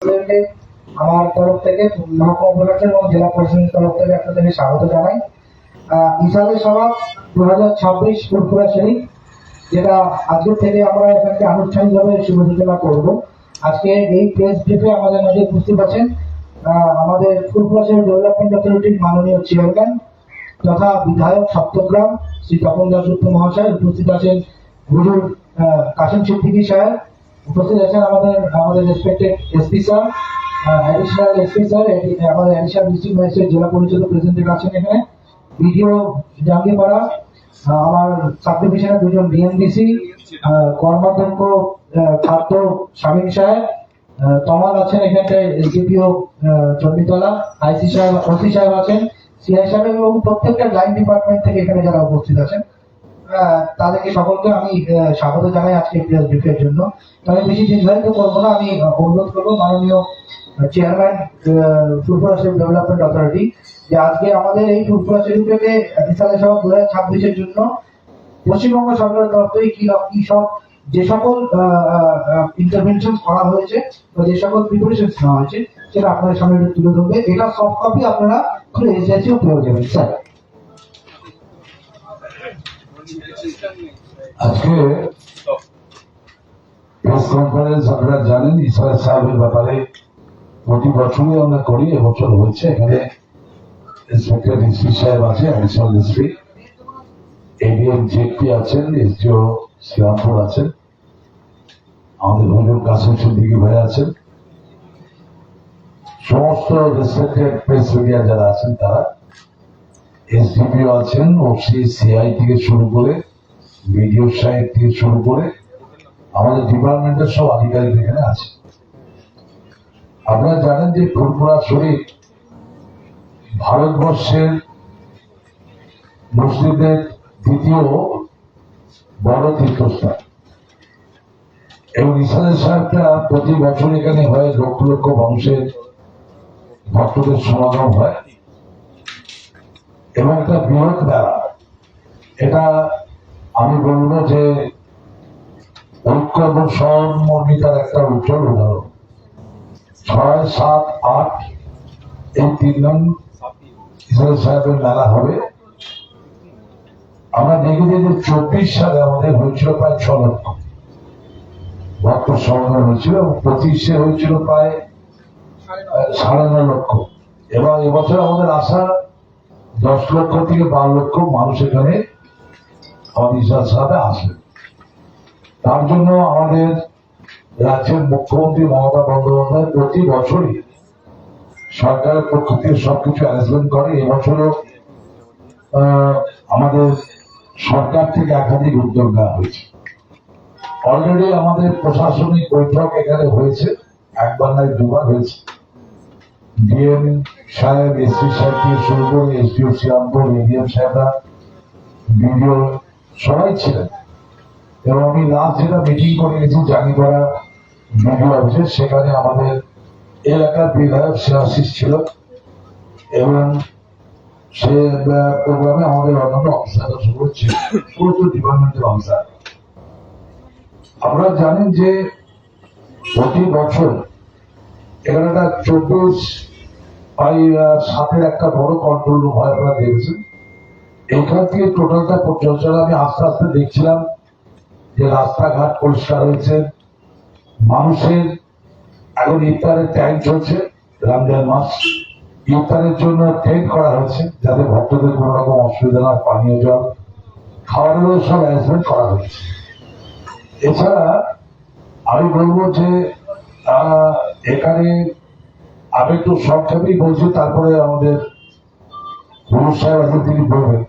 আমার তরফ থেকে মহকুমা প্রশাসন এবং জেলা প্রশাসনের তরফ থেকে আপনাদেরকে স্বাগত জানাই। ইসালে সভা 2026 ফুরফুরা শরীফ, যেটা আজকের থেকে আমরা এখানে আনুষ্ঠানিকভাবে শুভ সূচনা করব। আজকে এই প্রেস ব্রিফে আমাদের মাঝে উপস্থিত আছেন আমাদের ফুরফুরা শরীফ ডেভেলপমেন্ট অথরিটির মাননীয় চেয়ারম্যান তথা বিধায়ক সপ্তগ্রাম শ্রী তপন দাসগুপ্ত মহাশয়, উপস্থিত আছেন হুজুর কাসিম সিদ্দিকী সাহেব, উপস্থিত আছেন আমাদের respected SP sir, additional SP sir, আমাদের অ্যাডিশনাল ডিস্ট্রিক্ট ম্যাজিস্ট্রেট, জেলা পরিষদ প্রেসিডেন্ট আছেন এখানে, ভিডিও জাঙ্গিপাড়া, আমার সাব ডিভিশনের দুজন ডিএমডিসি, কর্মাধ্যক্ষ খাদ্য শামীম সাহেব, তমাল আছেন এখানটায়, এসডিপিও চণ্ডীতলা, আইসি সাহেব, ওসি সাহেব আছেন, সিআই সাহেব এবং প্রত্যেকটা লাইন ডিপার্টমেন্ট থেকে এখানে যারা উপস্থিত আছেন তাদেরকে সকলকে আমি স্বাগত জানাই আজকে প্রেস ব্রিফের জন্য। তবে বেশি দীর্ঘায়িত করবো না, আমি অনুরোধ করবো মাননীয় chairman Furfura Sharif development authority যে আজকে আমাদের এই ফুরফুরা শরীফ থেকে ইসালে সভা 2026-এর জন্য পশ্চিমবঙ্গ সরকারের তরফ থেকে কি সব যে সকল ইন্টারভেনশন করা হয়েছে বা যে সকল প্রিপারেশন নেওয়া হয়েছে সেটা আপনাদের সামনে তুলে ধরবে। এটা সব কপি আপনারা খুলে এসেছিও পেয়ে যাবেন। স্যার, আজকে প্রেস কনফারেন্স আপনারা জানেন ইসালে সাহেবের ব্যাপারে প্রতি বছরই আমরা করি, এবছর হয়েছে। এখানে ইন্সপেক্টর এসপি সাহেব আছে, অ্যাডিশনাল এসপি, এডিএম জেপি আছেন, এসডিও শ্রীরামপুর আছেন, আমাদের হুজুর কাসিম সিদ্দিকী ভাই আছেন, সমস্ত রেসপেক্টেড প্রেস মিডিয়া যারা আছেন তারা, এসডিপিও আছেন, ওসি সিআই থেকে শুরু করে বিডিও সাহেব থেকে শুরু করে আমাদের ডিপার্টমেন্টের সব আধিকারিক এখানে আছে। আপনারা জানেন যে ফুরফুরা শরীফ ভারতবর্ষের মুসলিমদের দ্বিতীয় বড় তীর্থস্থান এবং ইসালে সাহেবটা প্রতি বছর এখানে হয়, লক্ষ লক্ষ মানুষের ভক্তদের সমাগম হয় এবং একটা বৃহৎ মেলা। এটা আমি বলবো যে ঐক্য এবং সমর্মিতার একটা উজ্জ্বল উদাহরণ। 6, 7, 8 এই 3 দিন ইসালে সাহেবের মেলা হবে। আমরা দেখেছি যে 24 সালে আমাদের হয়েছিল প্রায় 6 লক্ষ ভক্ত সমাগম হয়েছিল এবং 25-এ হয়েছিল প্রায় 9.5 লক্ষ এবং এবছর আমাদের আশা 10 লক্ষ থেকে 12 লক্ষ মানুষ এখানে আমাদের ইসালে সাহেবে আসবে। তার জন্য আমাদের রাজ্যের মুখ্যমন্ত্রী মমতা বন্দ্যোপাধ্যায় প্রতি বছরই সরকারের পক্ষ থেকে সবকিছু অ্যারেঞ্জমেন্ট করে। এবছরও আমাদের সরকার থেকে একাধিক উদ্যোগ নেওয়া হয়েছে। অলরেডি আমাদের প্রশাসনিক বৈঠক এখানে হয়েছে, একবার নয় দুবার হয়েছে। ডিএম সাহেব, এসপি সাহেব থেকে শুরু করে এসডিও শ্রীরামপুর, এডিএম সাহেবরা, বিডিও সবাই ছিলেন এবং আমি লাস্ট যেটা মিটিং করে গেছি জাঙ্গিপাড়া বিডিও অফিসে, সেখানে আমাদের এলাকার বিধায়ক শিলাশিস ছিল এবং সে প্রোগ্রামে আমাদের অন্যান্য অফিসাররা সবাই ছিল, পুরো ডিপার্টমেন্টের অফিসার। আপনারা জানেন যে প্রতি বছর এখানে একটা 24/7 একটা বড় কন্ট্রোল রুম হয়, আপনারা দেখেছেন। এখান থেকে টোটালটা পরিচালনা আমি আস্তে আস্তে দেখছিলাম যে রাস্তাঘাট পরিষ্কার হয়েছে, মানুষের এখন ইফতারের টাইম চলছে, রমজান মাস, ইফতারের জন্য টেন্ট করা হয়েছে যাতে ভক্তদের কোন রকম অসুবিধা না, পানীয় জল, খাবারেরও সব অ্যারেঞ্জমেন্ট করা হয়েছে। এছাড়া আমি বলবো যে এখানে আমি একটু সংক্ষেপেই বলছি, তারপরে আমাদের গুরু সাহেব আছেন, তিনি বলবেন।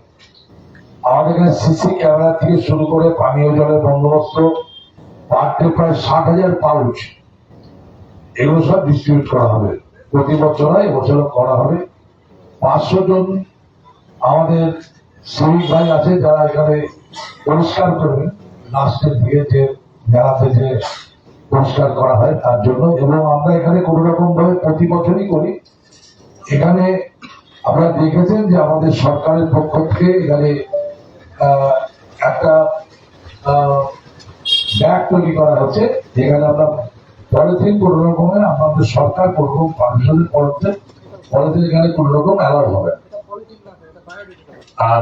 আমাদের এখানে সিসি ক্যামেরা থেকে শুরু করে পানীয় জলের বন্দোবস্ত, পার ডে প্রায় 60,000 পাউচ, এগুলো সব ডিস্ট্রিবিউট করা হবে। প্রতি বছর হয়, এবছরও করা হবে। 500 জন আমাদের শ্রমিক ভাই আছে যারা এখানে পরিষ্কার করবেন লাস্টের দিকে, যে মেলাতে যে পরিষ্কার করা হয় তার জন্য। এবং আমরা এখানে কোন রকম ভাবে প্রতি বছরই করি। এখানে আপনারা দেখেছেন যে আমাদের সরকারের পক্ষ থেকে এখানে একটা ব্যাগ তৈরি করা হচ্ছে, যেখানে আমরা পলিথিন কোন রকমের আমাদের সরকার কোন রকম পারমিশনের পড়তে পলিথিন এখানে কোন রকম অ্যালাউ হবে না। আর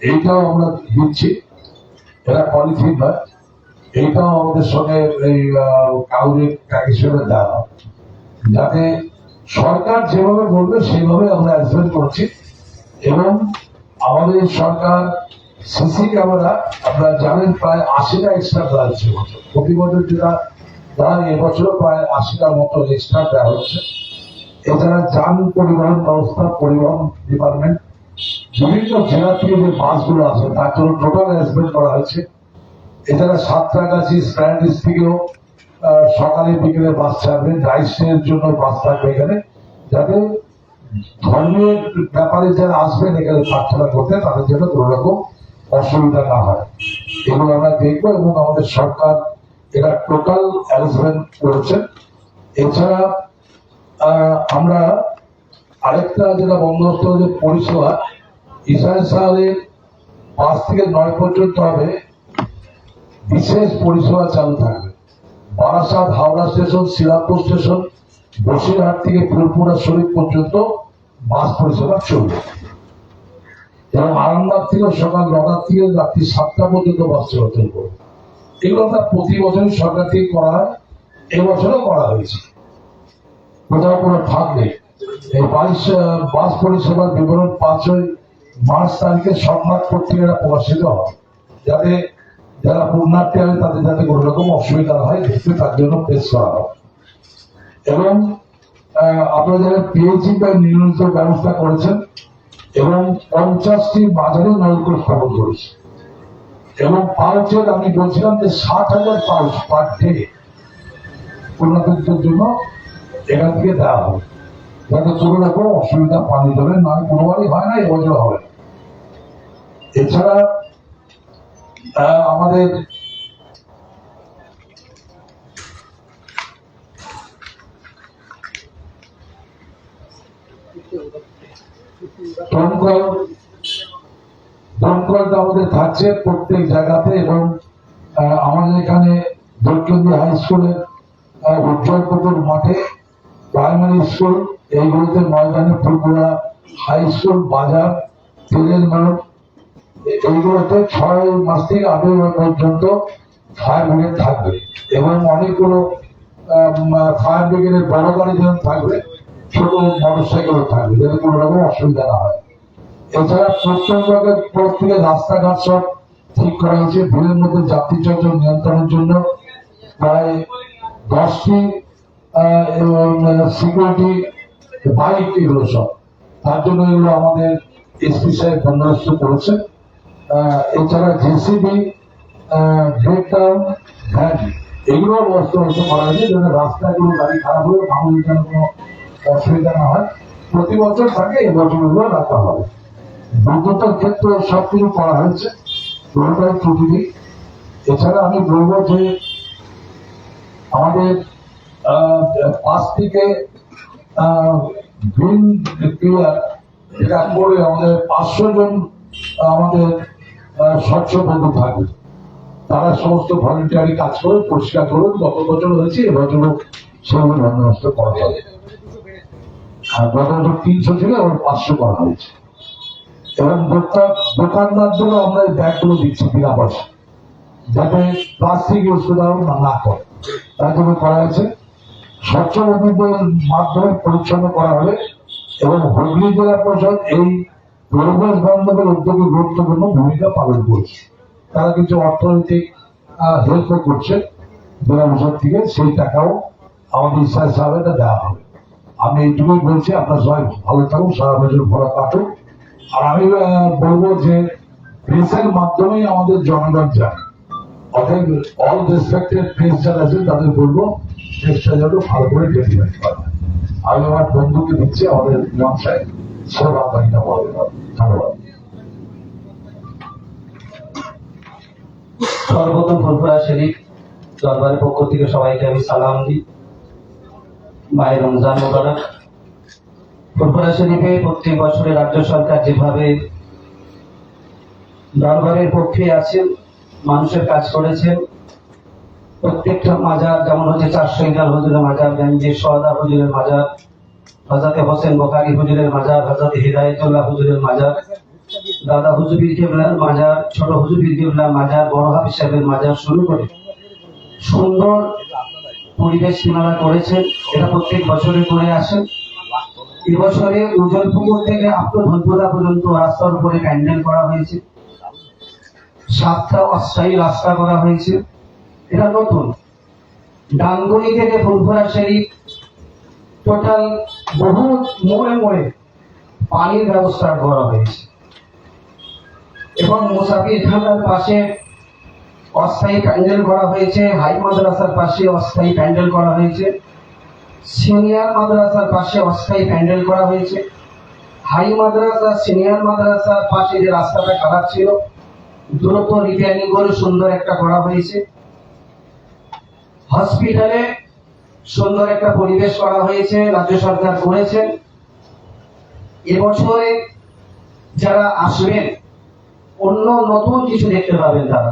এইটাও আমরা দিচ্ছি, এটা পলিথিন নয়, এইটাও আমাদের সঙ্গে এই কাউরে হিসেবে দেওয়া হবে, যাতে সরকার যেভাবে বলবে সেইভাবে আমরা অ্যারেঞ্জমেন্ট করছি। এবং আমাদের সরকার সিসি ক্যামেরা আপনারা জানেন প্রায় 80টা এক্সট্রা দেওয়া হচ্ছে প্রতি বছর, যেটা দেওয়া এবছরও প্রায় 80টার মতো এক্সট্রা দেওয়া হচ্ছে। এছাড়া যান পরিবহন ব্যবস্থা, পরিবহন ডিপার্টমেন্ট বিভিন্ন জেলা থেকে যে বাসগুলো আছে তার জন্য টোটাল অ্যারেঞ্জমেন্ট করা হয়েছে। এছাড়া সাঁতরাগাছি স্ট্যান্ড থেকেও সকালে বিকেলে বাস ছাড়বে, রাইডের জন্য বাস থাকবে এখানে, যাতে ধর্মীয় ব্যাপারে যারা আসবেন এখানে প্রার্থনা করতে তাদের জন্য কোন রকম অসুবিধা না হয়, এগুলো আমরা দেখবো। এবং আমাদের সরকার এটা টোটাল অ্যারেঞ্জমেন্ট করেছেন। এছাড়া আমরা আরেকটা যেটা বন্দোবস্ত হচ্ছে পরিষেবা, ইসরায়েল শহরের 5 থেকে 9 পর্যন্ত হবে বিশেষ পরিষেবা চালু থাকবে। বারাসাত হাওড়া স্টেশন, শ্রীরামপুর স্টেশন, বসিরহাট থেকে ফুলপুরা শরীফ পর্যন্ত বাস পরিষেবা চলবে। এবং আরামবাগ থেকে সকাল 9টা থেকে রাত্রি 7টা পর্যন্ত বাস চলাচল করবে। এগুলো আমরা প্রতি বছরই সরকার থেকে করা হয়, এবছরও করা হয়েছে, কোথাও কোনো ফাঁক নেই। এই বাস পরিষেবার বিবরণ 5ই মার্চ তারিখে সংবাদ পত্রিকারা প্রকাশিত হয়, যাতে যারা পুণ্যার্থী হবে তাদের যাতে কোন রকম অসুবিধা না হয় দেখতে তার জন্য পেশ করা হয়। এবং আপনারা যারা পিএইচি বা নিয়মিত ব্যবস্থা করেছেন এবং 50টি বাজারে নলকূপ স্থাপন করেছে। এবং পাউচের আমি বলছিলাম যে 60,000 পাউচ পার ডে পুণ্যার্থীদের জন্য এখান থেকে দেওয়া হবে, যাতে কোনো রকম অসুবিধা পানি জলের না কোনোবারই হয় না, এবছর হবে। এছাড়া আমাদের দমকলটা আমাদের থাকছে প্রত্যেক জায়গাতে। এবং আমাদের এখানে দক্ষিণী হাই স্কুলের উজ্জ্বলপুকুর মাঠে, প্রাইমারি স্কুল এইগুলোতে ময়দানে, ফুলপুরা হাই স্কুল, বাজার, তেলের মোড়, এইগুলোতে 6 মাস থেকে 8 মাস পর্যন্ত ফায়ার ব্রিগেড থাকবে। এবং অনেকগুলো ফায়ার ব্রিগেডের বড় গাড়ি যেমন থাকবে, ছোট মোটর সাইকেলও থাকবে, যাতে কোনো রকম অসুবিধা না হয়। এছাড়া প্রত্যেক থেকে রাস্তাঘাট সব ঠিক করা হয়েছে। ভিড়ের মধ্যে যাত্রী চলাচল নিয়ন্ত্রণের জন্য প্রায় 10টি সিকিউরিটি বাইক, এগুলো সব তার জন্য এগুলো আমাদের এসপি সাহেব বন্দোবস্ত করেছে। এছাড়া জেসিবি, ব্রেকডাউন ভ্যান, এগুলো বন্দোবস্ত করা হয়েছে, যাতে রাস্তাগুলো গাড়ি খারাপ হলে মানুষের যেন কোনো অসুবিধা না হয়। প্রতি বছর থাকে, এবছর এগুলো রাখা হবে। দুর্ঘটনার ক্ষেত্রে সবকিছু করা হয়েছে, কোনোটাই ত্রুটি নেই। এছাড়া আমি বলবো যে আমাদের 5 থেকে গ্রিন ক্লিয়ার এটা করে আমাদের 500 জন আমাদের স্বচ্ছ বন্ধু থাকবে, তারা সমস্ত ভলেন্টিয়ারি কাজ করে পরিষ্কার করুন। গত বছর হয়েছে, এবছরও সেভাবে বন্দোবস্ত করা হবে। গত বছর 300 ছিল, এবার 500 করা হয়েছে। এবং দোকানদারদেরও আমরা এই ব্যাগগুলো দিচ্ছি বিনা পয়সা, যাতে প্লাস্টিক ইউজ না করে, তার জন্য করা হয়েছে। স্বচ্ছ বন্ধুদের মাধ্যমে পরিচ্ছন্ন করা হবে। এবং হুগলি জেলা পরিষদ এই পরিবেশ বান্ধবের উদ্যোগে গুরুত্বপূর্ণ ভূমিকা পালন করছে। তারা কিছু অর্থনৈতিক হেল্প করছে জেলা পরিষদ থেকে, সেই টাকাও আমাদের ইসরায়েল সাহেবটা দেওয়া হবে। আমি এইটুকুই বলছি, আপনার সবাই ভালো থাকুন, সারা বছর ভরা কাটুক। আর আমি বলবো যে প্রেসের মাধ্যমেই আমাদের জনগণ যায়, অতএব অল রেসপেক্টেড প্রেস যারা আছেন তাদের বলবো চেষ্টা যেন ভালো করে ডেলিভারি করে। আমি আমার বন্ধুকে দিচ্ছি, আমাদের ইমাম সাহেব, সব আপনাকে বলে। ধন্যবাদ। সর্বপ্রথম ফুলপুরা শরীফ দরবারের পক্ষ থেকে সবাইকে আমি সালাম দিই। মায়ের রমজান মোবারক। ফুলপুরা শরীফে প্রত্যেক বছরে রাজ্য সরকার যেভাবে দরবারের পক্ষে আছেন, মানুষের কাজ করেছেন, প্রত্যেকটা মাজার যেমন হচ্ছে 400 ইন্টাল হুজুরের মাজার, গঞ্জের সোহাদা হুজুরের মাজার, হযরত হোসেন বখারি হুজুরের মাজার, হযরত হিদায়াতুল্লাহ হুজুরের মাজার, দাদা হুজুর কেবলার মাজার, ছোট হুজুর কেবলার মাজার, বড় হাফিজ সাহেবের মাজার শুরু করে সুন্দর পরিবেশ তিনারা করেছেন। এটা প্রত্যেক বছরে করে আসেন। এবছরে উজ্জ্বলপুকুর থেকে ধনপুরা পর্যন্ত রাস্তার উপরে প্যান্ডেল করা হয়েছে, 7টা অস্থায়ী রাস্তা করা হয়েছে। এটা নতুন। ডানগুনি থেকে ফুলপুরা শরীফ টোটাল বহু মোড়ে মোড়ে পানির ব্যবস্থা করা হয়েছে এবং মুসাফির খানার পাশে অস্থায়ী প্যান্ডেল করা হয়েছে, হাই মাদ্রাসার পাশে অস্থায়ী প্যান্ডেল করা হয়েছে, সিনিয়র মাদ্রাসার পাশে অস্থায়ী প্যান্ডেল করা হয়েছে। হাই মাদ্রাসা সিনিয়র মাদ্রাসার পাশে যে রাস্তাটা খারাপ ছিল দ্রুত রিপেয়ারিং করে সুন্দর একটা করা হয়েছে। হসপিটালে সুন্দর একটা পরিবেশ করা হয়েছে, রাজ্য সরকার করেছেন। এবছরে যারা আসবেন অন্য নতুন কিছু দেখতে পাবেন তারা।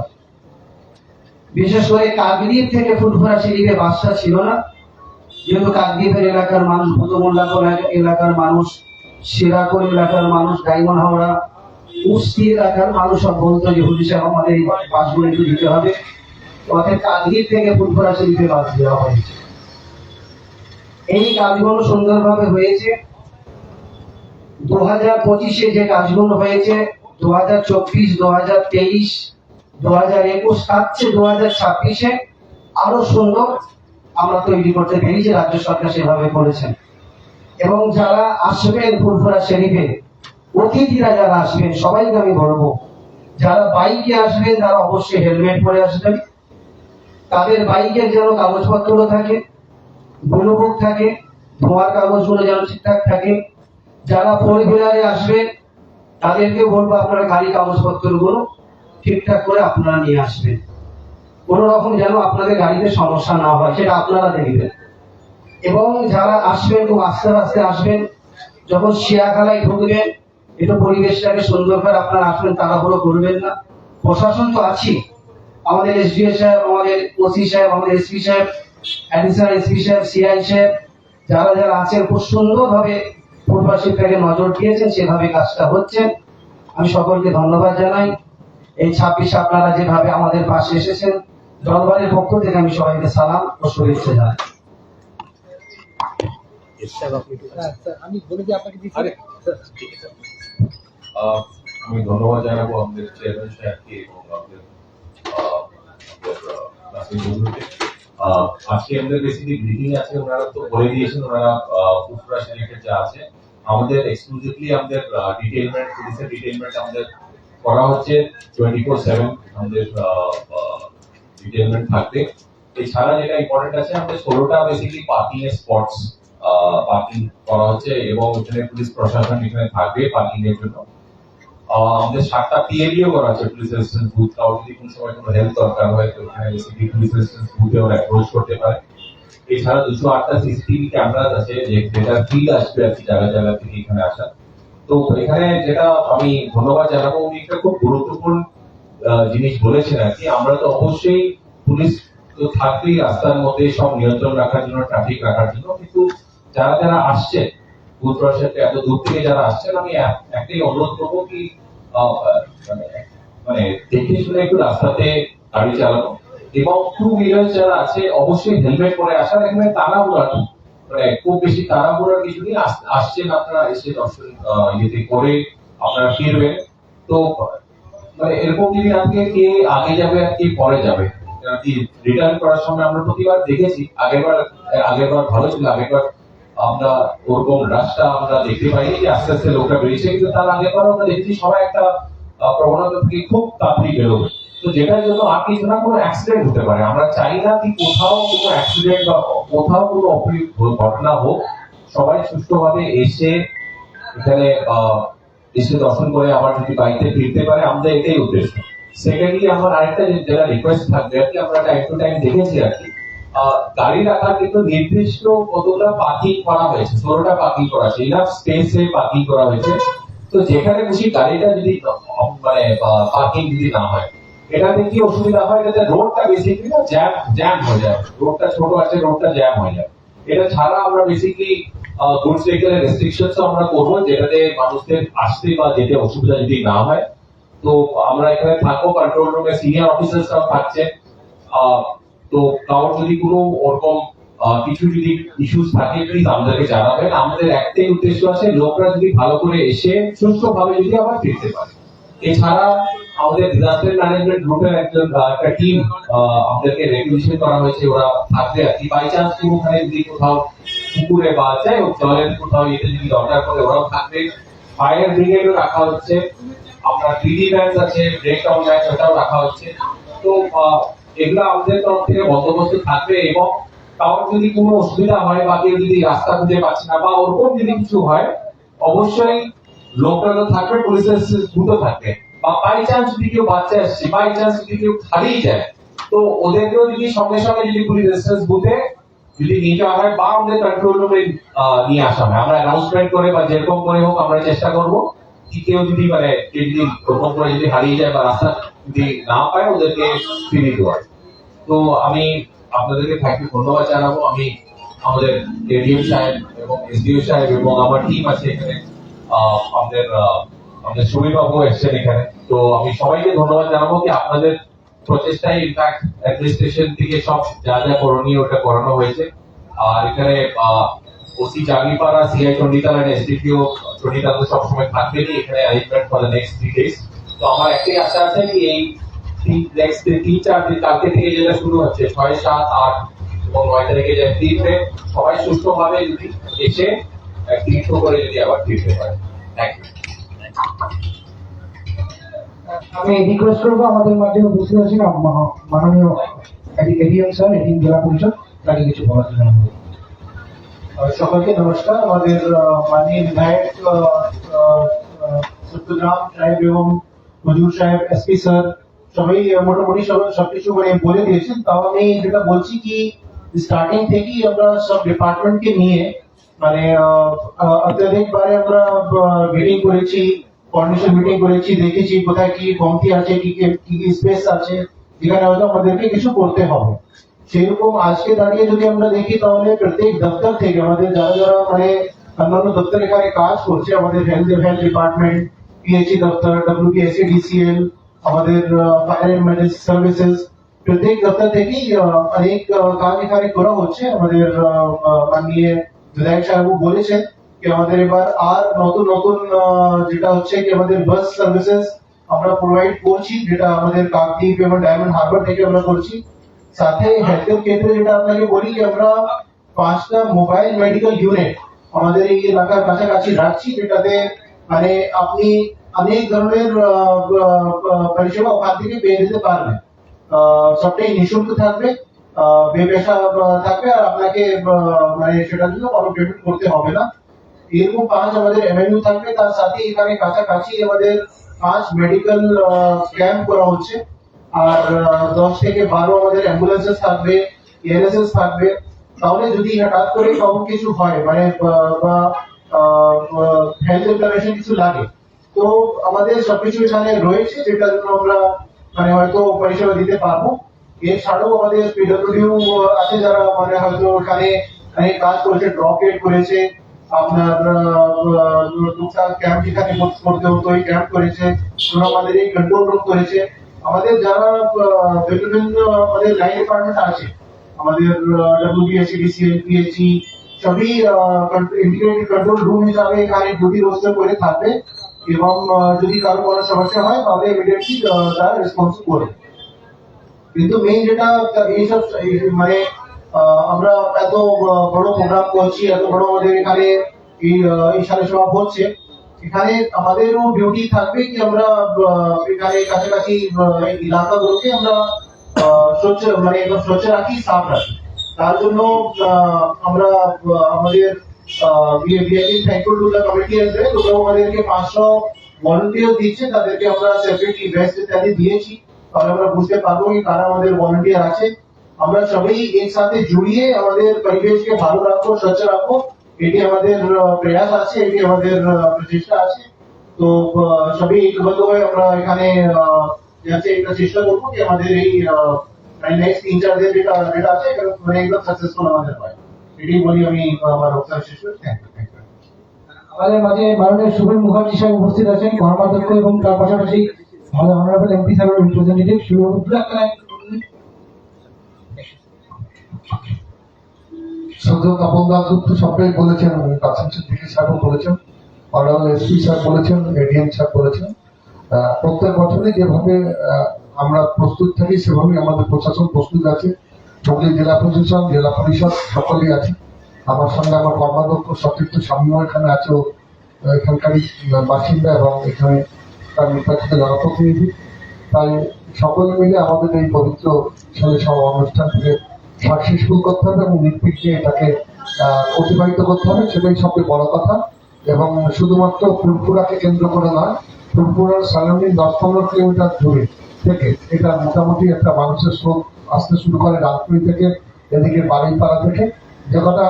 বিশেষ করে কাকদ্বীপ থেকে ফুলপুরা শরীফে বাসটা ছিল না, যেহেতু কাকদ্বীপের এলাকার মানুষ, ভুতমোল্লাপুর এলাকার মানুষ, শিরাপুর এলাকার মানুষ, ডায়মন্ড হাওড়া, কুস্তি এলাকার মানুষ সব বলতো যে হুজুর সাহেব আমাদের এই বাসগুলো একটু দিতে হবে। অর্থাৎ কাকদ্বীপ থেকে ফুলপুরা শরীফে বাস দেওয়া হয়েছে। এই কাজগুলো সুন্দরভাবে হয়েছে। 2025-এ যে কাজগুলো হয়েছে 2024, 2023, 2021 থাকছে 2026-এ আরো সুন্দর আমরা তৈরি করতে পেরেছি। রাজ্য সরকার সেভাবে করেছেন। এবং যারা আসবেন ফুলপুরা শরীফে, অতিথিরা যারা আসবেন সবাইকে আমি বলবো, যারা বাইকে আসবেন তারা অবশ্যই হেলমেট পরে আসবেন। তাদের বাইকের যেন কাগজপত্র থাকে, ব্লু বুক থাকে, ধোঁয়ার কাগজগুলো যেন ঠিকঠাক থাকে। যারা ফোর হুইলারে আসবেন তাদেরকে বলবো আপনারা গাড়ি কাগজপত্রগুলো ঠিকঠাক করে আপনারা নিয়ে আসবেন। কোন রকম যেন আপনাদের গাড়িতে সমস্যা না হয় সেটা আপনারা দেখবেন। এবং যারা আসবেন খুব আস্তে আস্তে আসবেন। যখন শিয়াখালায় ঢুকবেন একটু পরিবেশটাকে সুন্দর করে আপনারা আসবেন, তাড়াহুড়ো করবেন না। প্রশাসন তো আছেই, আমাদের এসডিও সাহেব, আমাদের ওসি সাহেব, আমাদের এসপি সাহেব, অ্যাডিশনাল এসপি সাহেব, সিআই সাহেব, যারা যারা আছেন খুব সুন্দরভাবে ফুলবাসীটাকে নজর দিয়েছেন, সেভাবে কাজটা হচ্ছে। আমি সকলকে ধন্যবাদ জানাই। এই 26 আপনারা যেভাবে আমাদের পাশে এসেছেন, দরবারের পক্ষ থেকে আমি সবাইকে সালাম ও শুভেচ্ছা জানাই। আমি বলে দিই আপনাকে দিচ্ছি। আমি ধন্যবাদ জানাবো আমাদের চেয়ারম্যান সাহেবকে এবং আমাদের নাসির বন্ধুকে। আজকে আমাদের বেসিক্যালি ব্রিফিং আছে, ওনারা তো বলে দিয়েছেন ওনারা ফুলপুরা শরীফের যা আছে। আমাদের এক্সক্লুসিভলি আমাদের ডিটেইলমেন্ট, পুলিশের ডিটেইলমেন্ট আমাদের করা হচ্ছে 24/7 আমাদের ডিটেইলমেন্ট থাকবে। এছাড়া যেটা ইম্পর্টেন্ট আছে, আমাদের 16টা বেসিক্যালি পার্কিং এর স্পটস পার্কিং করা হচ্ছে এবং এখানে পুলিশ প্রশাসন এখানে থাকবে পার্কিং এর জন্য। আমাদের 7টা পিএবিও করা আছে, পুলিশ রেজিস্ট্যান্স বুথ। কারো যদি কোনো সময় কোনো হেল্প দরকার হয় তো এখানে বেসিক্যালি পুলিশ রেজিস্ট্যান্স বুথে ওরা অ্যাপ্রোচ করতে পারে। এছাড়া 208টা সিসিটিভি ক্যামেরাস আছে যেটা ফিল আসবে আর কি জায়গা জায়গা থেকে এখানে আসা। তো এখানে যেটা আমি ধন্যবাদ জানাবো, উনি একটা খুব গুরুত্বপূর্ণ জিনিস বলেছেন আর কি। আমরা তো অবশ্যই পুলিশ তো থাকবেই রাস্তার মধ্যে সব নিয়ন্ত্রণ রাখার জন্য, ট্রাফিক রাখার জন্য, কিন্তু যারা যারা আসছে ফুলপুরা শরীফে এত দূর থেকে যারা আসছেন, আমি একটাই অনুরোধ করবো কি মানে দেখে শুনে একটু রাস্তাতে গাড়ি চালানো এবং টু হুইলার যারা আছে অবশ্যই হেলমেট পরে আসার। এখানে তাড়াহুড়া মানে খুব বেশি তাড়াহুড়ার কিছু নেই। আসছেন আপনারা, এসে দর্শন ইয়েতে করে আপনারা ফিরবেন। তো মানে এরকম যদি আজকে কে আগে যাবে আর কে পরে যাবে, রিটার্ন করার সময় আমরা প্রতিবার দেখেছি। আগেরবার ভালো ছিল, আগেরবার আমরা ওরকম রাস্তা আমরা দেখতে পাইনি যে আস্তে আস্তে লোকটা বেরিয়েছে, কিন্তু তার আগেরবার আমরা দেখেছি সবাই একটা প্রবণতা থেকে খুব তাড়াতাড়ি বেরোবে। তো যেটার জন্য আর কিছু না কোনো অ্যাক্সিডেন্ট হতে পারে। আমরা চাই না কি কোথাও কোনো অ্যাক্সিডেন্ট বা কোথাও কোনো অপ্রিয় ঘটনা হোক। সবাই সুষ্ঠুভাবে এসে এখানে এসে দর্শন করে আবার যদি বাড়িতে ফিরতে পারে, আমাদের এটাই উদ্দেশ্য। সেকেন্ডলি আমার আরেকটা যেটা রিকোয়েস্ট থাকবে আর কি, আমরা টাইম টু টাইম দেখেছি আর কি, গাড়ি রাখার কিন্তু নির্দিষ্ট কতটা পার্কিং করা হয়েছে, 16টা পার্কিং করা আছে, ইনাফ স্পেসে পার্কিং করা হয়েছে। তো যেখানে খুশি গাড়িটা যদি মানে পার্কিং যদি না হয়, এটাতে কি অসুবিধা হয়, এটাতে রোডটা বেসিক্যালি না জ্যাম হয়ে যায়, রোডটা ছোট আছে, রোডটা জ্যাম হয়ে যায়। এটা ছাড়া আমরা বেসিক্যালি গুডস ভেহিকলের রেস্ট্রিকশনস আমরা করবো, যেটাতে মানুষদের আসতে বা যেতে অসুবিধা যদি না হয়। তো আমরা এখানে থাকবো, কন্ট্রোল রুমে সিনিয়র অফিসার্সরাও থাকছে। তো কারোর যদি কোনো ওরকম কিছু যদি ইস্যুস থাকে প্লিজ আমাদেরকে জানাবেন। আমাদের একটাই উদ্দেশ্য আছে, লোকরা যদি ভালো করে এসে সুস্থভাবে যদি আবার ফিরতে পারে। এছাড়া আমাদের ডিজাস্টার ম্যানেজমেন্ট গ্রুপের একটা টিম আমাদেরকে রেগুলেশন করা হয়েছে, ওরা থাকবে আর কি। বাই চান্স ওখানে যদি কোথাও পুকুরে বা যাই হোক জলের কোথাও এতে যদি দরকার পড়ে ওরাও থাকবে। ফায়ার ব্রিগেডও রাখা হচ্ছে, আপনার ডিডি ভ্যান আছে, ব্রেকডাউন ভ্যান ওটাও রাখা হচ্ছে। তো এগুলো আমাদের তরফ থেকে বন্দোবস্ত থাকবে, এবং কারোর যদি কোনো অসুবিধা হয় বা কেউ যদি রাস্তা খুঁজে পাচ্ছে না বা ওরকম যদি কিছু হয়, অবশ্যই লোকরা তো থাকবে, পুলিশের দুটো থাকবে। বা বাই চান্স যদি কেউ বাচ্চা আসছে, বাই চান্স যদি কেউ হারিয়ে যায়, তো ওদেরকেও যদি সঙ্গে সঙ্গে যদি পুলিশ রেসিডেন্স বুথে যদি নিয়ে যাওয়া হয় বা আমাদের কন্ট্রোল রুমে নিয়ে আসা হয়, আমরা অ্যানাউন্সমেন্ট করে বা যেরকম করে হোক আমরা চেষ্টা করবো কি কেউ যদি মানে কেউ যদি ওরকম করে যদি হারিয়ে যায় বা রাস্তা যদি না পায় ওদেরকে ফিরিয়ে দেওয়ার। তো আমি আপনাদেরকে ধন্যবাদ জানাবো। আমি আমাদের এডিএম সাহেব এবং এসডিও সাহেব এবং আমার টিম আছে এখানে, আমাদের সুবীর বাবু এসছেন এখানে। তো আমি সবাইকে ধন্যবাদ জানাবো কি আপনাদের প্রচেষ্টায় ইনফ্যাক্ট অ্যাডমিনিস্ট্রেশন থেকে সব যা যা করণীয় ওটা করানো হয়েছে। আর এখানে ওসি জাগলিপাড়া, সিআই চন্ডিতাল এন্ড এসডিপিও চন্ডিতাল তো সবসময় থাকবেনি এখানে arrangement for the next 3 days। তো আমার একটাই আশা আছে কি এই নেক্সট 3-4 দিন কালকে থেকে যেটা শুরু হচ্ছে 6, 7, 8 এবং 9 তারিখে যে ফিরবে সবাই সুস্থভাবে যদি এসে তীর্থ করে যদি আবার ফিরতে পারে। Thank you. আমি রিকোয়েস্ট করবো আমাদের মাঝে উপস্থিত আছেন মাননীয় এডিএম স্যার, এডিএম জেলা পরিষদ, তাকে কিছু বলার জন্য অনুরোধ। সকলকে নমস্কার। আমাদের মাননীয় বিধায়ক সত্যগ্রাম সাহেব এবং মজুর সাহেব, এসপি স্যার সবাই মোটামুটি সবকিছু মানে বলে দিয়েছেন। তাও আমি যেটা বলছি কি স্টার্টিং থেকেই আমরা সব ডিপার্টমেন্টকে নিয়ে মানে অত্যাধিকবারে আমরা মিটিং করেছি, কোঅর্ডিনেশন মিটিং করেছি, দেখেছি কোথায় কি কমতি আছে, কি কি স্পেস আছে যেখানে হয়তো আমাদেরকে কিছু করতে হবে। সেরকম আজকে দাঁড়িয়ে যদি আমরা দেখি তাহলে প্রত্যেক দপ্তর থেকে আমাদের যারা যারা মানে অন্যান্য দপ্তর এখানে কাজ করছে, আমাদের হেলথ ডিপার্টমেন্ট, পিএইচই দপ্তর, WPSCDCL, আমাদের ফায়ার এন্ড ইমার্জেন্সি সার্ভিসেস, প্রত্যেক দপ্তর থেকেই অনেক কাজ এখানে করা হচ্ছে। আমাদের মাননীয় বিধায়ক সাহেব বলেছেন কি আমাদের এবার আর নতুন নতুন যেটা হচ্ছে কি আমাদের বাস সার্ভিসেস আমরা প্রোভাইড করছি, যেটা আমাদের কাকদ্বীপ এবং ডায়মন্ড হারবার থেকে আমরা করছি। সাথে হেলথের ক্ষেত্রে যেটা আপনাকে বলি যে আমরা 5টা মোবাইল মেডিকেল ইউনিট আমাদের এই এলাকার কাছাকাছি রাখছি, যেটাতে মানে আপনি অনেক ধরনের পরিষেবা ওখান থেকে পেয়ে যেতে পারবেন। সবটাই নিঃশুল্ক থাকবে, বেপয়সা থাকবে, আর আপনাকে মানে সেটার জন্য কোনো পেমেন্ট করতে হবে না। এরকম 5 আমাদের এমএনইউ থাকবে। তার সাথে এখানে কাছাকাছি আমাদের 5 মেডিকেল ক্যাম্প করা হচ্ছে। আর 10 থেকে 12 আমাদের অ্যাম্বুলেন্সেস থাকবে, এএনএসএস থাকবে। তাহলে যদি হঠাৎ করে কখন কিছু হয় মানে বা হেলথ ইন্টারভেনশন কিছু লাগে, তো আমাদের সবকিছু এখানে রয়েছে, যেটার জন্য আমরা মানে হয়তো পরিষেবা দিতে পারবো। এছাড়াও আমাদের পিডব্লিউডিউ আছে যারা মানে হয়তো এখানে অনেক কাজ করেছে, ড্রপ গেট করেছে, আপনার টুকটাক ক্যাম্প যেখানে করতে হতো এই ক্যাম্প করেছে, আমাদের এই কন্ট্রোল রুম করেছে। আমাদের যারা বিভিন্ন আমাদের লাইন ডিপার্টমেন্ট আছে, আমাদের WPSCDCL, PHE সবই ইন্টিগ্রেটেড কন্ট্রোল রুম হিসাবে এখানে ডিউটি রোস্টার করে থাকবে, এবং যদি কারো কোনো সমস্যা হয় তাহলে ইমিডিয়েটলি তার রেসপন্স করবে। কিন্তু মেইন যেটা এইসব মানে আমরা এত বড় প্রোগ্রাম করছি, এত বড় আমাদের এখানে এই সালে সভা হচ্ছে, এখানে আমাদেরও ডিউটি থাকবে কি আমরা এখানে কাছাকাছি এলাকাগুলোকে আমরা স্বচ্ছ মানে একদম স্বচ্ছ রাখি, সাফ রাখি। তার জন্য আমরা আমাদের thankful to the committee as well, ওরাও আমাদেরকে 500 ভলান্টিয়ার দিচ্ছে, তাদেরকে আমরা সেপারেটলি ভেস্ট ইত্যাদি দিয়েছি। তাহলে আমরা বুঝতে পারবো কি কারা আমাদের ভলান্টিয়ার আছে। আমরা সবাই একসাথে জুড়িয়ে আমাদের পরিবেশকে ভালো রাখবো, স্বচ্ছ রাখবো, এটি আমাদের প্রয়াস আছে, এটি আমাদের প্রচেষ্টা আছে। তো সবই ঐক্যবদ্ধ হয়ে আমরা এখানে যাতে এটা চেষ্টা করবো যে আমাদের এই নেক্সট 3-4 দিন যেটা আছে এটা মানে একদম সাকসেসফুল আমাদের হয়। এটাই বলি আমি আমার বক্তব্য শেষ করি। Thank you. আমাদের মাঝে মাননীয় সুবীর মুখার্জি সাহেব উপস্থিত আছেন, কর্মাধ্যক্ষ, এবং তার পাশাপাশি আমাদের অনারেবল এমপি সাহেবের রিপ্রেজেন্টেটিভ শুধু তপন দাসগুপ্ত সবাই বলেছেন, কাসিম সিদ্দিকী সাহেবও বলেছেন, অনারেবল এসপি সাহেব বলেছেন, এডিএম সাহেব বলেছেন। প্রত্যেক বছরই যেভাবে আমরা প্রস্তুত থাকি সেভাবেই আমাদের প্রশাসন প্রস্তুত আছে। হুগলি জেলা প্রশাসন, জেলা পরিষদ সকলেই আছে। আমার সঙ্গে আমার কর্মাধ্যক্ষ সতীর্থ স্বামীও এখানে আছে, ও এখানকারই বাসিন্দা এবং এখানে তার নির্বাচিত জনপ্রতিনিধি। তাই সকলে মিলে আমাদের এই পবিত্র ছেলে সভা অনুষ্ঠানটিকে সাকসেসফুল করতে হবে এবং নির্বিঘ্নে এটাকে অতিবাহিত করতে হবে, সেটাই সবচেয়ে বড় কথা। এবং শুধুমাত্র ফুলপুরাকে কেন্দ্র করে নয়, ফুলপুরার সারাউন্ডিং 10-15 কিলোমিটার দূরে থেকে এটা মোটামুটি একটা মানুষের স্রোত আসতে শুরু করে ডানকুড়ি থেকে, এদিকে বাড়িপাড়া থেকে। যে কথা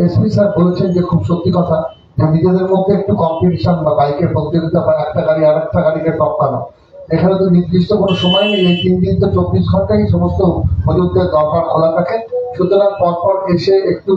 এসপি স্যার বলেছেন যে খুব সত্যি কথা, যে নিজেদের মধ্যে একটু কম্পিটিশন বা বাইকের প্রতিযোগিতা বা একটা গাড়ি আর একটা গাড়িকে টপকানো, এখানে তো নির্দিষ্ট কোনো সময় নেই। এই 3 দিন তো 24 ঘন্টাই সমস্ত হজুরদের দরবার খোলা থাকে। সুতরাং পরপর এসে একটু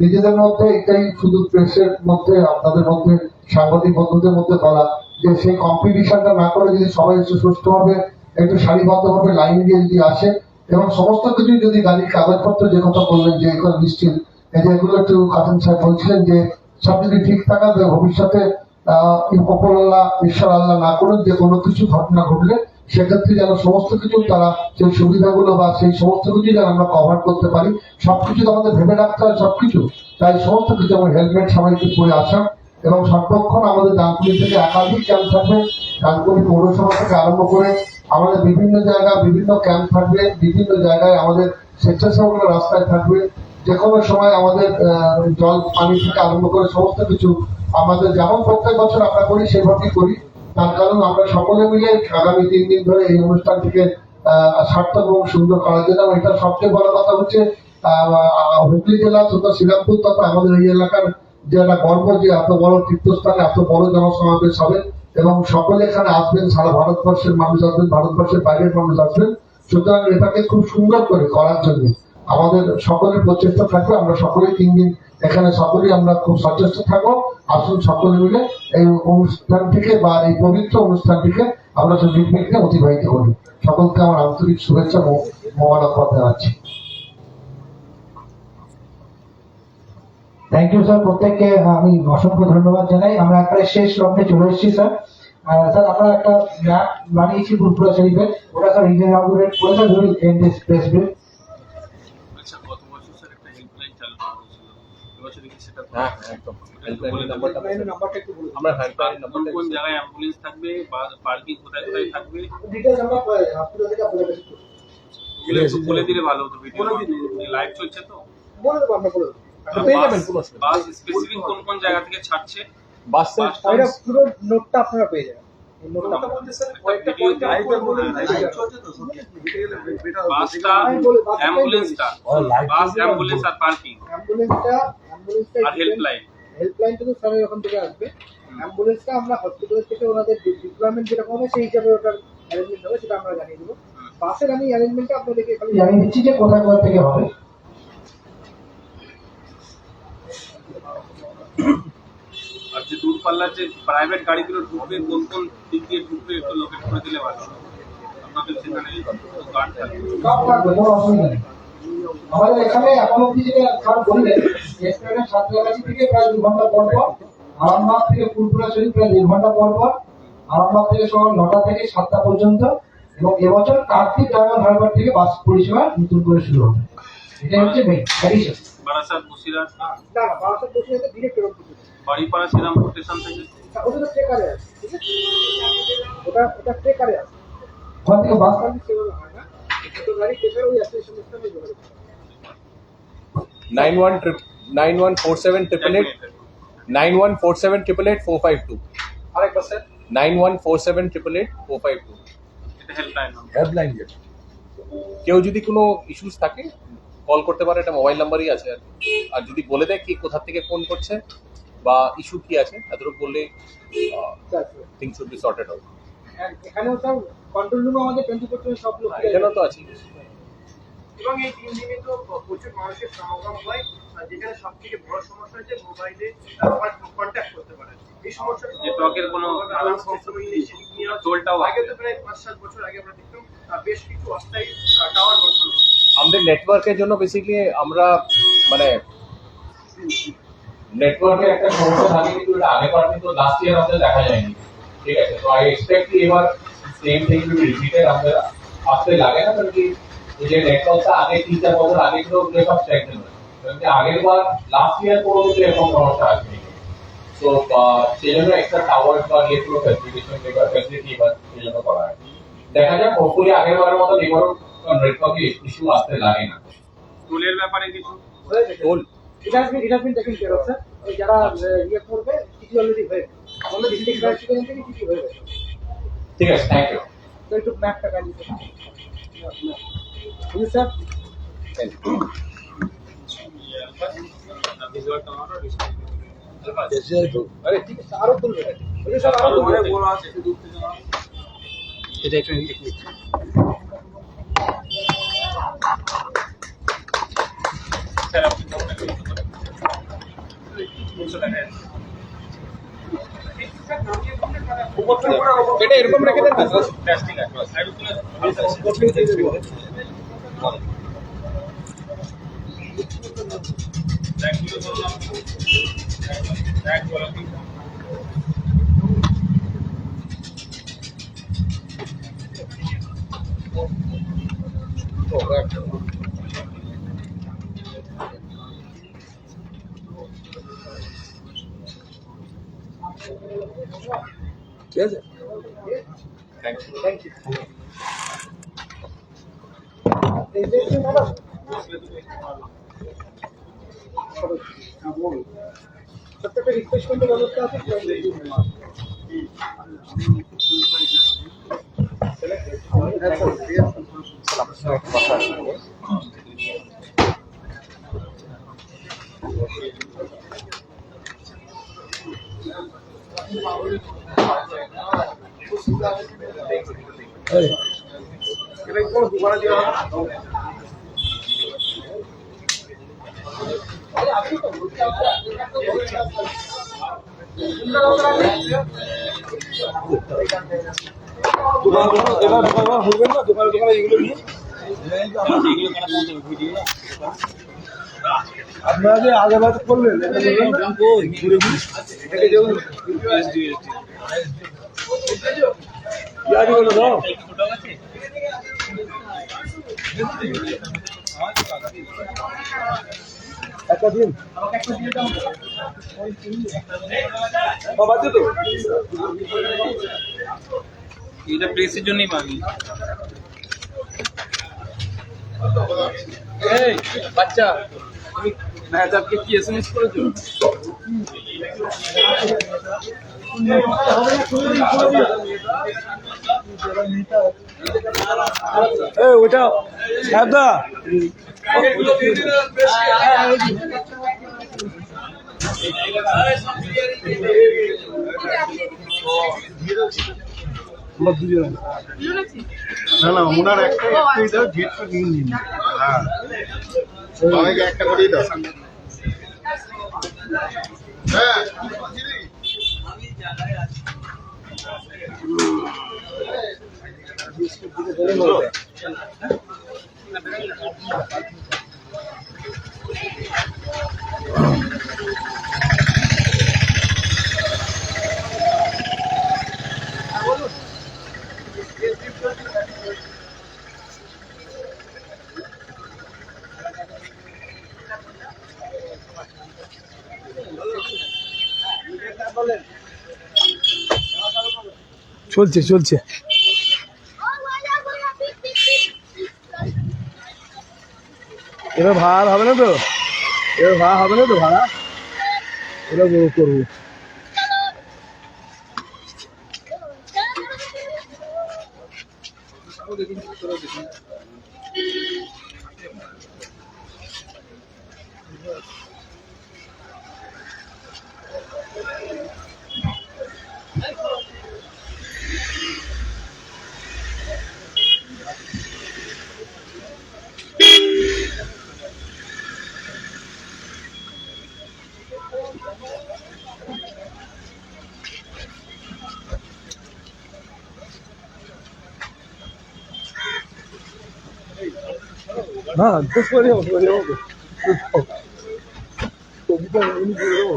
নিজেদের মধ্যে, এটাই শুধু প্রেসের মধ্যে, আপনাদের মধ্যে, সাংবাদিক বন্ধুদের মধ্যে বলা, যে সেই কম্পিটিশনটা না করে যদি সবাই একটু সুষ্ঠুভাবে একটু সারিবদ্ধভাবে লাইন দিয়ে যদি আসে এবং সমস্ত কিছু যদি গাড়ির কাগজপত্র যে কথা বললেন যে এগুলো নিশ্চিত, এই যে এগুলো একটু কাসিম সাহেব বলছিলেন যে সব যদি ঠিক থাকা, ভবিষ্যতে উপরওয়ালা ঈশ্বর আল্লাহ না করুন যে কোনো কিছু ঘটনা ঘটলে সেক্ষেত্রে যেন সমস্ত কিছু তারা সেই সুবিধাগুলো বা সেই সমস্ত কিছু যেন আমরা কভার করতে পারি। সবকিছু তো আমাদের ভেবে রাখতে হয় সবকিছু, তাই সমস্ত কিছু যেমন হেলমেট সবাইকে পরে আসা। এবং সর্বক্ষণ আমাদের ডানকুনি থেকে একাধিক ক্যাম্প থাকবে, ডানকুনি পৌরসভা থেকে আরম্ভ করে আমাদের বিভিন্ন জায়গায় বিভিন্ন ক্যাম্প থাকবে, বিভিন্ন জায়গায় আমাদের স্বেচ্ছাসেবকরা রাস্তায় থাকবে। যে কোনো সময় আমাদের জল পানি থেকে আরম্ভ করে সমস্ত কিছু আমাদের যেমন প্রত্যেক বছর আমরা করি সেভাবেই করি। তার কারণ আমরা সকলে মিলে আগামী 3 দিন ধরে এই অনুষ্ঠানটিকে সার্থক এবং সুন্দর করার জন্য। এটা সবচেয়ে বড় কথা হচ্ছে হুগলি জেলা তথা শ্রীরামপুর তথা আমাদের এই এলাকার যে একটা গর্ব, যে এত বড় তীর্থস্থানে এত বড় জনসমাবেশ হবে এবং সকলে এখানে আসবেন, সারা ভারতবর্ষের মানুষ আসবেন, ভারতবর্ষের বাইরের মানুষ আসবেন। সুতরাং এটাকে খুব সুন্দর করে করার জন্য আমাদের সকলের প্রচেষ্টা থাকবে। আমরা সকলেই 3 দিন এখানে সকলেই আমরা খুব সচেষ্ট থাকবো। আসুন সকলে মিলে এই অনুষ্ঠানটিকে বা এই পবিত্র অনুষ্ঠানটিকে আমরা নির্বিঘ্নে অতিবাহিত করি। সকলকে আমার আন্তরিক শুভেচ্ছা ও মোবারকবাদ জানাচ্ছি। থ্যাংক ইউ স্যার, প্রত্যেককে আমি অসংখ্য ধন্যবাদ জানাই। আমরা একটা শেষ লগ্নে চলে এসেছি স্যার। স্যার আমরা একটা ম্যাপ বানিয়েছি ফুলপুরা শরীফের, ওটা স্যার ইনঅগ্রেট করে স্যার ধরুন এন দিস প্রেস ব্রিফ। আচ্ছা, গত বছর স্যার একটা হেল্পলাইন চালু করা হয়েছিল, এবছর দেখি সেটা হ্যাঁ একদম হেল্পলাইনের নাম্বারটা নাম্বারটা একটু বলুন। আমরা হেল্পলাইন কোন নাম্বারটা কোন জায়গায় অ্যাম্বুলেন্স থাকবে বা পার্কিং কোথায় কোথায় থাকবে ডিটেইলস আমরা হসপিটাল থেকে আপনাদের কাছে ওগুলো একটু বলে দিলে ভালো হতো। ভিডিও লাইভ চলছে তো, বলে দেবো, আমরা বলে দেবো। পেয়ে যাবেন কোনো অসুবিধা বাস স্পেসিফিক কোন কোন জায়গা থেকে ছাড়ছে, বাস ওইটা পুরো নোটটা আপনারা পেয়ে যাবেন। এই নোটটা বাসটা, অ্যাম্বুলেন্সটা, বাস, অ্যাম্বুলেন্স আর পার্কিং অ্যাম্বুলেন্সটা আর হেল্পলাইন। হেল্পলাইনটা তো স্যারের ওখান থেকে আসবে। অ্যাম্বুলেন্সটা আমরা হসপিটাল থেকে ওনাদের ডিপ্লয়মেন্ট যেরকম হবে সেই হিসাবে ওটার অ্যারেঞ্জমেন্ট হবে, সেটা আমরা জানিয়ে দেবো। বাসের আমি অ্যারেঞ্জমেন্টটা আপনাদেরকে খালি জানিয়ে দিচ্ছি যে কোথায় কোথা থেকে হবে। আর যে দূরপাল্লার যে প্রাইভেট গাড়িগুলো ঢুকবে কোন কোন দিক দিয়ে ঢুকবে একটু লোকেট করে দিলে ভালো। আপনাদের সেখানে গার্ড থাকবে। সব থাকবে, কোনো অসুবিধা নেই। আমাদের এখানে এখন অব্দি যেটা স্যার বললেন, এক্সপ্রেসের সাতগাছি থেকে প্রায় 2 ঘন্টা পর পর, আরামবাগ থেকে ফুলপুরা শরীফ প্রায় 1.5 ঘন্টা পর পর, আরামবাগ থেকে সকাল 9টা থেকে 7টা পর্যন্ত, এবং এবছর কার্তিক ডায়মন্ড হারবার থেকে বাস পরিষেবা নতুন করে শুরু হবে। এটা হচ্ছে মেইন অ্যাডিশন। বারাসাত, বসিরহাট, না না, বারাসাত বসিরহাটে ডিরেক্ট এরকম কিছু নেই। বাড়িপাড়া, শ্রীরামপুর স্টেশন থেকে ওটা তো ট্রেকারে আছে, ঠিক আছে? ওটা ট্রেকারে আছে। ওখান থেকে বাস সার্ভিস সেভাবে হয় না, ছোট গাড়ি ট্রেকার ওই অ্যাপ্লিকেশন সিস্টেমে যোগাযোগ করে। 9147 452 আরেকবার স্যার 9147 452 এটা হেল্পলাইন নাম্বার। হেল্পলাইন। কেউ যদি কোনো ইস্যুস থাকে কল করতে পারে, এটা মোবাইল নাম্বারই আছে। আর যদি বলে দেয় কি কোথা থেকে ফোন করছে বা ইস্যু কি আছে, এতটুকু বললে things should be sorted out. এখানেও স্যার কন্ট্রোল রুম আমাদের 24/7 সব লোক এখানে তো আছে। এবং এই 3 দিনে তো প্রচুর মানুষের সমাগম হয়, আর যেখানে সব থেকে বড় সমস্যা হচ্ছে মোবাইলে কন্ট্যাক্ট করতে পারে। এই সমস্যাটা নেটওয়ার্কের কোনো টোলটাও আগে তো প্রায় 5-7 বছর আগে আমরা দেখতাম বেশ কিছু অস্থায়ী টাওয়ার বসানো হতো। আমাদের নেটওয়ার্কের জন্য বেসিক্যালি আমরা মানে নেটওয়ার্কের একটা সমস্যা থাকে, কিন্তু এটা আগেরবার কিন্তু লাস্ট ইয়ার আমাদের দেখা যায়নি। ঠিক আছে, তো আই এক্সপেক্ট কি এবার same thing to be repeated. আমাদের আসতে লাগে না, কারণ কি এই যে নেটওয়ার্কটা আগে 3-4 বছর আগে ছিল ওগুলো সব স্ট্রাইকশন হয়, কারণ কি আগের বার লাস্ট ইয়ার কোনো কিছু এরকম সমস্যা আসেনি। তো সেই জন্য একটা টাওয়ার বা ইয়েগুলো ফ্যাসিলিটেশন এবার ফ্যাসিলিটি এবার সেই জন্য করা হয়। দেখা যাক, হোপফুলি আগের বারের মতো এবারও নেটওয়ার্কে ইস্যু আসতে লাগে না। টোলের ব্যাপারে কিছু toll it has been taken care of, sir. ওই যারা ইয়ে করবে কিছু অলরেডি হয়ে গেছে। আমাদের ডিস্ট্রিক্ট প্রেসিডেন্ট থেকে কিছু হয়ে গেছে। ঠিক আছে, থ্যাংক ইউ। তো একটু ম্যাপটা কাইন্ডলি প্লিজ স্যার। আরে ঠিক আছে, আরো তুলবে। ওই সব আরো তুলবে। বড় আছে দূর থেকে এটা একটু স্যার আপনি এটা এরকম রেখে দেন না। প্লাস্টিক আছে ঠিক আছে, থ্যাংক ইউ। এই যে ম্যাডাম প্রত্যেকটা রিফ্রেশমেন্টের ব্যবস্থা আছে। আপনারা যে আগে বাদ করলেন একটা দিন এটা প্রেসের জন্যই পাবি। এই বাচ্চা, তুমি মেহতাবকে কি এসএমএস করেছো? ওইটা সাহেবদা না না ওনার একটা একটাই দাও, গেটটা নিয়ে নিন। হ্যাঁ সবাইকে একটা করেই দাও। হ্যাঁ চলছে চলছে। এবার ভাড়া হবে না তো, এবার ভাড়া হবে না তো, ভাড়া এবার করবো। হ্যাঁ করে যাবো কবিতা এমনি করে দেবো।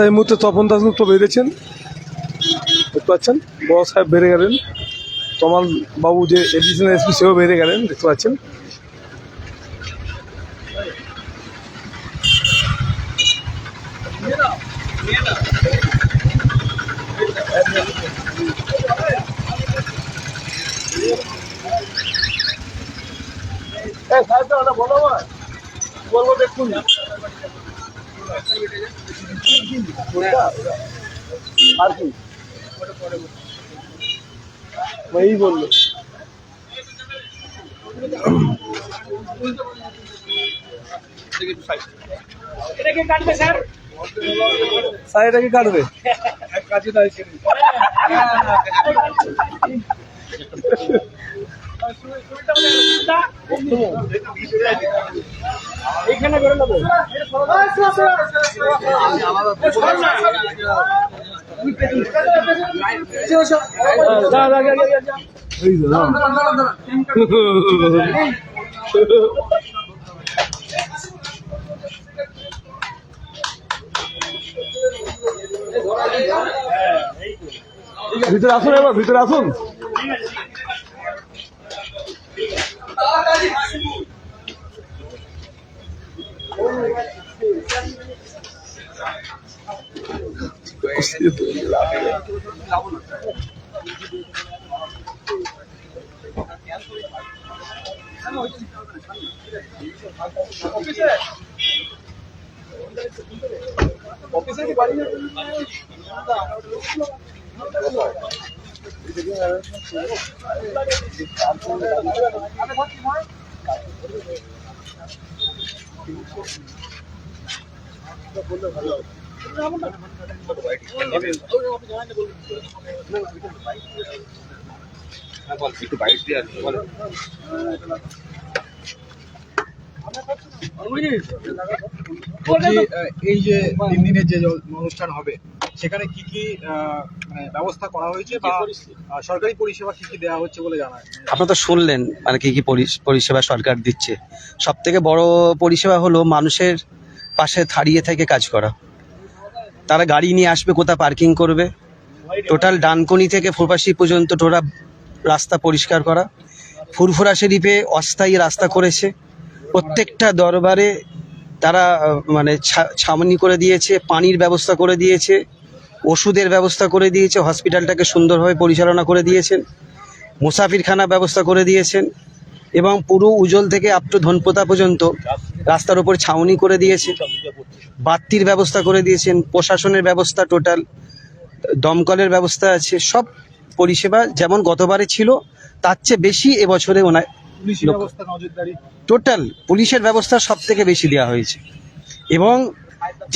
এই মুহূর্তে তপন দাসগুপ্ত বেরিয়েছেন, দেখতে পাচ্ছেন। বড় সাহেব বেড়ে গেলেন, তমাল বাবু যে এডিশনাল এসপি সেও বেড়ে গেলেন, দেখতে পাচ্ছেন। বলবো দেখুন আর কি এই বললো এটাকে কাটবে স্যার, স্যার এটাকে কাটবে। এইখানে করে নেবো। ভিতরে আসুন, এবার ভিতরে আসুন। এই যে 3 দিনের যে অনুষ্ঠান হবে সেখানে কি কি মানে ব্যবস্থা করা হয়েছে বা সরকারি পরিষেবা কি কি দেওয়া হচ্ছে বলে জানায়? আপনারা তো শুনলেন মানে কি কি পরিষেবা সরকার দিচ্ছে। সব থেকে বড় পরিষেবা হলো মানুষের পাশে দাঁড়িয়ে থেকে কাজ করা। তারা গাড়ি নিয়ে আসবে, কোথায় পার্কিং করবে, টোটাল ডানকুনি থেকে ফুরপাশি পর্যন্ত টোটা রাস্তা পরিষ্কার করা। ফুরফুরা শরীফে অস্থায়ী রাস্তা করেছে, প্রত্যেকটা দরবারে তারা মানে ছাউনি করে দিয়েছে, পানির ব্যবস্থা করে দিয়েছে, ওষুধের ব্যবস্থা করে দিয়েছে, হসপিটালটাকে সুন্দরভাবে পরিচালনা করে দিয়েছেন, মুসাফিরখানা ব্যবস্থা করে দিয়েছেন এবং পুরো উজল থেকে আপ টু ধনপোতা পর্যন্ত রাস্তার উপর ছাউনি করে দিয়েছে, বাতির ব্যবস্থা করে দিয়েছেন, প্রশাসনের ব্যবস্থা টোটাল, দমকলের ব্যবস্থা আছে। সব পরিষেবা যেমন গতবারে ছিল তার চেয়ে বেশি এবছরে ওনার টোটাল পুলিশের ব্যবস্থা সব থেকে বেশি দেওয়া হয়েছে। এবং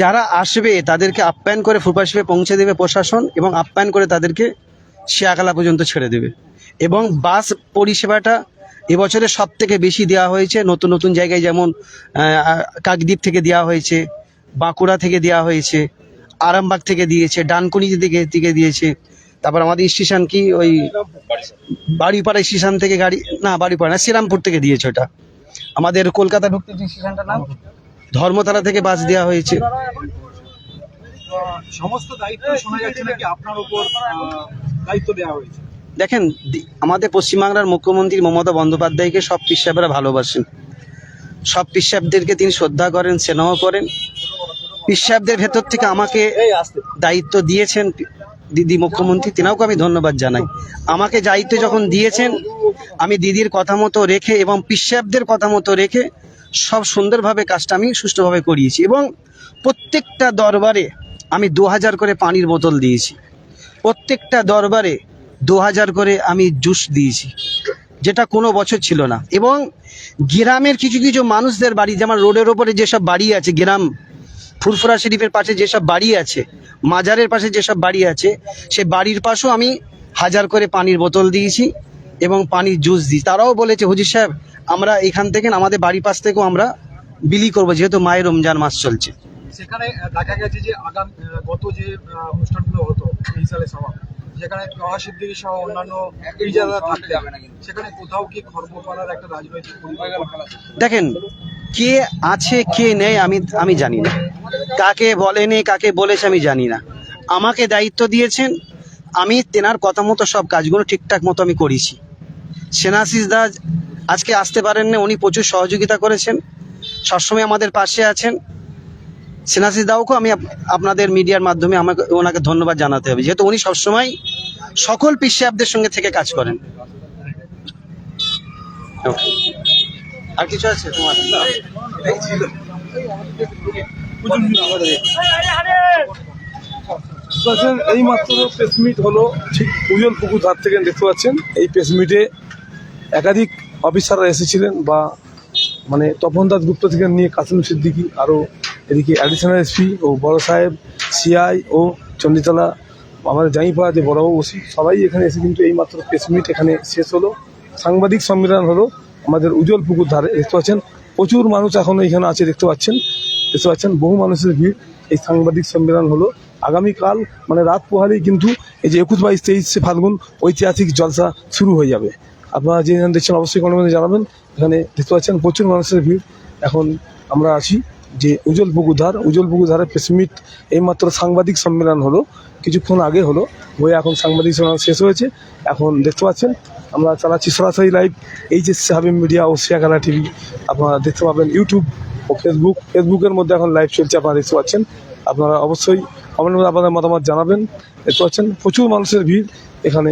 যারা আসবে তাদেরকে আপ্যায়ন করে ফুরপাশে পৌঁছে দেবে প্রশাসন এবং আপ্যায়ন করে তাদেরকে শিয়াখালা পর্যন্ত ছেড়ে দেবে। এবং বাস পরিষেবাটা এবছরে সব থেকে বেশি দেওয়া হয়েছে। নতুন নতুন জায়গায় যেমন কাকদ্বীপ থেকে দেওয়া হয়েছে, বাঁকুড়া থেকে দেওয়া হয়েছে, আরামবাগ থেকে দিয়েছে, ডানকুনি থেকে দিয়েছে। তারপর আমাদের স্টেশন কি ওই বাড়িপাড়া স্টেশন থেকে গাড়ি না, বাড়িপাড়া না, শ্রীরামপুর থেকে দিয়েছে। ওটা আমাদের কলকাতা ঢুকতে যে স্টেশনটার নাম ধর্মতলা থেকে বাস দেওয়া হয়েছে। সমস্ত দায়িত্ব শোনা যাচ্ছে নাকি আপনার উপর দায়িত্ব দেওয়া হয়েছে? দেখেন, আমাদের পশ্চিমবাংলার মুখ্যমন্ত্রী মমতা বন্দ্যোপাধ্যায়কে সব পিসাবরা ভালোবাসেন, সব পিসাবদেরকে তিনি শ্রদ্ধা করেন, স্নেহ করেন পীর সাহেবদের ভেতর থেকে আমাকে দায়িত্ব দিয়েছেন দিদি মুখ্যমন্ত্রী, তিনাকে আমি ধন্যবাদ জানাই। আমাকে দায়িত্ব যখন দিয়েছেন আমি দিদির কথা মতো রেখে এবং পীর সাহেবদের কথা মতো রেখে সব সুন্দরভাবে কাজটা আমি সুষ্ঠুভাবে করিয়েছি এবং প্রত্যেকটা দরবারে আমি 2000 করে পানির বোতল দিয়েছি, প্রত্যেকটা দরবারে 2000 করে আমি জুস দিয়েছি, যেটা কোনো বছর ছিল না। এবং গ্রামের কিছু কিছু মানুষদের বাড়ি, যেমন রোডের ওপরে যেসব বাড়ি আছে, গ্রাম ফুরফুরা শরীফের পাশে যেসব বাড়ি আছে, মাজারের পাশে যেসব বাড়ি আছে, সে বাড়ির পাশেও আমি 1000 করে পানির বোতল দিয়েছি এবং পানির জুস দিই। তারাও বলেছে হুজুর সাহেব আমরা এখান থেকে আমাদের বাড়ির পাশ থেকেও আমরা বিলি করবো, যেহেতু মায়ের রমজান মাস চলছে। সেখানে দেখা গেছে যে গত যে অনুষ্ঠানগুলো হতো এই সালে সভা, যেখানে নওয়াজ সিদ্দিকী সহ অন্যান্য পীরজাদা থাকতেন, সেখানে কোথাও কি খর্ব করার একটা রাজনৈতিক পরিকল্পনা? দেখেন, কে আছে কে নেই আমি জানি না, কাকে বলেনি কাকে বলেছে আমি জানি না। আমাকে দায়িত্ব দিয়েছেন, আমি তেনার কথা মতো সব কাজগুলো ঠিকঠাক মতো আমি করেছি। সেনাশিস দা আজকে আসতে পারেন না, উনি প্রচুর সহযোগিতা করেছেন, সবসময় আমাদের পাশে আছেন। সেনাশিস দাওকেও আমি আপনাদের মিডিয়ার মাধ্যমে ওনাকে ধন্যবাদ জানাতে হবে, যেহেতু উনি সবসময় সকল পীর সাহেবদের সঙ্গে থেকে কাজ করেন। আর কিছু আছে তোমার? এই মাত্র প্রেস মিট হলো ঠিক উজল পুকুর ধার থেকে দেখতে পাচ্ছেন। এই প্রেস মিটে একাধিক অফিসাররা এসেছিলেন, বা মানে তপন দাস গুপ্ত থেকে নিয়ে কাসিম সিদ্দিকী, আরও এদিকে অ্যাডিশনাল এসপি ও বড় সাহেব, সিআই ও চণ্ডীতলা, আমাদের জাইপাড়া যে বড়বাবু ওসি, সবাই এখানে এসে কিন্তু এই মাত্র প্রেস মিট এখানে শেষ হলো। সাংবাদিক সম্মেলন হলো আমাদের উজল পুকুর ধারে, দেখতে পাচ্ছেন প্রচুর মানুষ এখনও এখানে আছে, দেখতে পাচ্ছেন বহু মানুষের ভিড়। এই সাংবাদিক সম্মেলন হলো আগামীকাল মানে রাত পোহালেই কিন্তু এই যে 21, 22, 23 ফাল্গুন ঐতিহাসিক জলসা শুরু হয়ে যাবে। আপনারা যে দেখছেন অবশ্যই কমেন্টে জানাবেন। এখানে দেখতে পাচ্ছেন প্রচুর মানুষের ভিড়। এখন আমরা আছি যে উজল পুকুর ধারে প্রেস মিট, এইমাত্র সাংবাদিক সম্মেলন হলো, কিছুক্ষণ আগে হলো হয়ে এখন সাংবাদিক সম্মেলন শেষ হয়েছে। এখন দেখতে পাচ্ছেন আমরা চালাচ্ছি সরাসরি লাইভ HSC হাবিব মিডিয়া ও শিয়াখানা টিভি। আপনারা দেখতে পাবেন ইউটিউব ও ফেসবুকের মধ্যে এখন লাইভ চলছে, আপনারা দেখতে পাচ্ছেন। আপনারা অবশ্যই কমেন্টের মধ্যে আপনাদের মতামত জানাবেন। দেখতে পাচ্ছেন প্রচুর মানুষের ভিড় এখানে।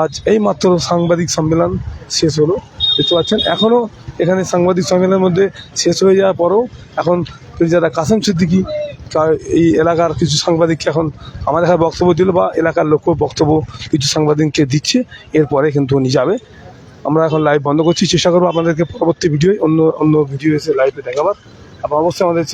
আজ এই মাত্র সাংবাদিক সম্মেলন শেষ হলো, দেখতে পাচ্ছেন। এখনও এখানে সাংবাদিক সম্মেলনের মধ্যে শেষ হয়ে যাওয়ার পরেও এখন যারা কাসিম সিদ্দিকী এই এলাকার কিছু সাংবাদিককে এখন আমাদের এখানে বক্তব্য দিল, বা এলাকার লোকও বক্তব্য কিছু সাংবাদিককে দিচ্ছে, এরপরে কিন্তু উনি যাবে। আমরা এখন লাইভ বন্ধ করছি, চেষ্টা করবো আপনাদেরকে পরবর্তী ভিডিও অন্য ভিডিও এসে লাইভে দেখাবার। আপনারা অবশ্যই আমাদের